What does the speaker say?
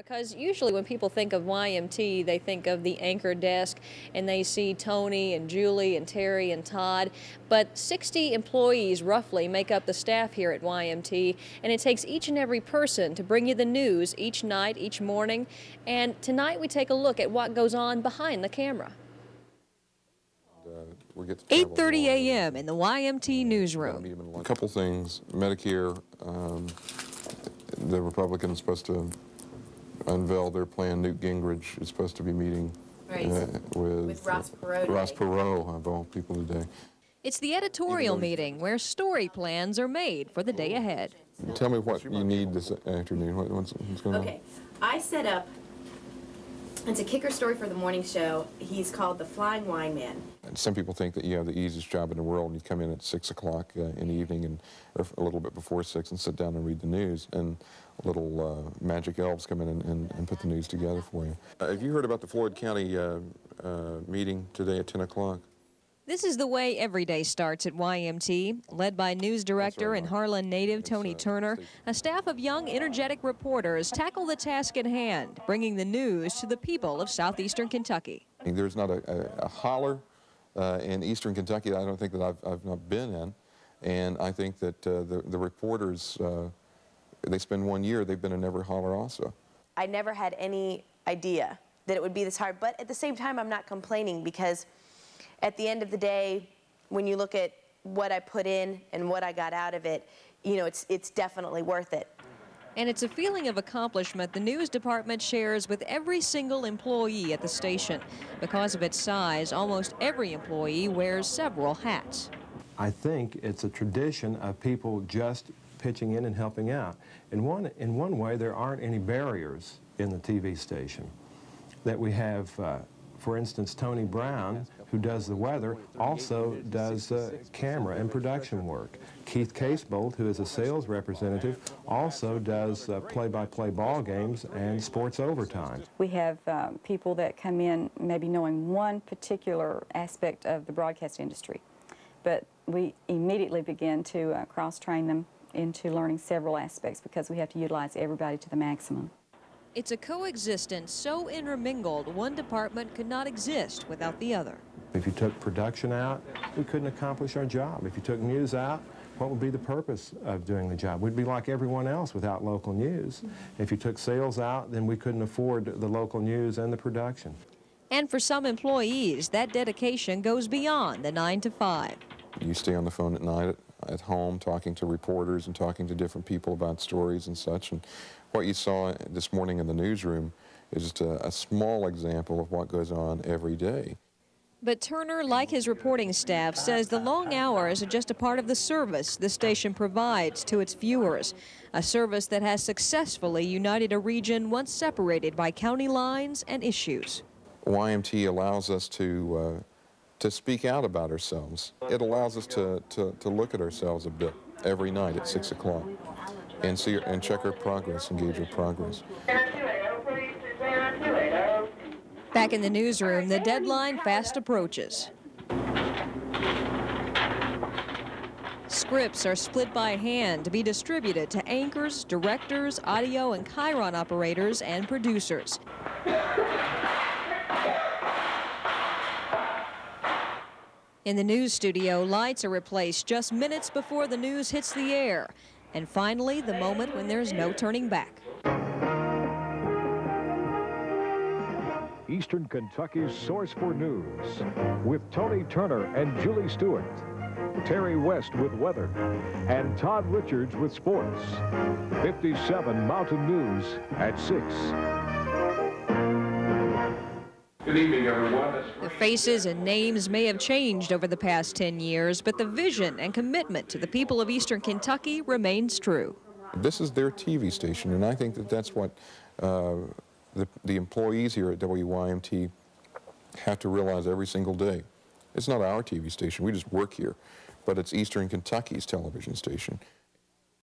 Because usually when people think of YMT, they think of the anchor desk and they see Tony and Julie and Terry and Todd. But 60 employees roughly make up the staff here at YMT, and it takes each and every person to bring you the news each night, each morning. And tonight we take a look at what goes on behind the camera. 8:30 a.m. in the YMT newsroom. A couple things. Medicare, the Republicans are supposed to unveil their plan. Newt Gingrich is supposed to be meeting with Ross Perot. Ross Perot, of all people today. It's the editorial meeting where story plans are made for the day ahead. Tell me what you need this afternoon. What's going on? Okay, I set up, it's a kicker story for the morning show. He's called The Flying Wine Man. Some people think that you have the easiest job in the world, and you come in at 6 o'clock in the evening, and or a little bit before 6, and sit down and read the news, and little magic elves come in and put the news together for you. Have you heard about the Floyd County meeting today at 10 o'clock? This is the way every day starts at YMT. Led by news director and Harlan native Tony Turner, a staff of young, energetic reporters tackle the task at hand, bringing the news to the people of southeastern Kentucky. There's not a holler in eastern Kentucky that I don't think that I've not been in, and I think that the reporters, they spend 1 year, they've been in every holler also. I never had any idea that it would be this hard, but at the same time I'm not complaining, because at the end of the day, when you look at what I put in and what I got out of it, you know, it's definitely worth it. And it's a feeling of accomplishment the news department shares with every single employee at the station. Because of its size, almost every employee wears several hats. I think it's a tradition of people just pitching in and helping out. In one way, there aren't any barriers in the TV station. That we have, for instance, Tony Brown, who does the weather, also does camera and production work. Keith Casebolt, who is a sales representative, also does play-by-play ball games and sports overtime. We have people that come in maybe knowing one particular aspect of the broadcast industry, but we immediately begin to cross-train them into learning several aspects, because we have to utilize everybody to the maximum. It's a coexistence so intermingled, one department could not exist without the other. If you took production out, we couldn't accomplish our job. If you took news out, what would be the purpose of doing the job? We'd be like everyone else without local news. If you took sales out, then we couldn't afford the local news and the production. And for some employees, that dedication goes beyond the 9 to 5. You stay on the phone at night at home talking to reporters and talking to different people about stories and such. And what you saw this morning in the newsroom is just a small example of what goes on every day. But Turner, like his reporting staff, says the long hours are just a part of the service the station provides to its viewers, a service that has successfully united a region once separated by county lines and issues. YMT allows us to speak out about ourselves. It allows us to look at ourselves a bit every night at 6 o'clock and see and check our progress, engage our progress. Back in the newsroom, the deadline fast approaches. Scripts are split by hand to be distributed to anchors, directors, audio and chyron operators, and producers. In the news studio, lights are replaced just minutes before the news hits the air. And finally, the moment when there's no turning back. Eastern Kentucky's source for news, with Tony Turner and Julie Stewart, Terry West with weather, and Todd Richards with sports. 57 Mountain News at 6. Good evening, everyone. The faces and names may have changed over the past 10 years, but the vision and commitment to the people of Eastern Kentucky remains true. This is their TV station, and I think that that's what the employees here at WYMT have to realize every single day. It's not our TV station, we just work here, but it's Eastern Kentucky's television station.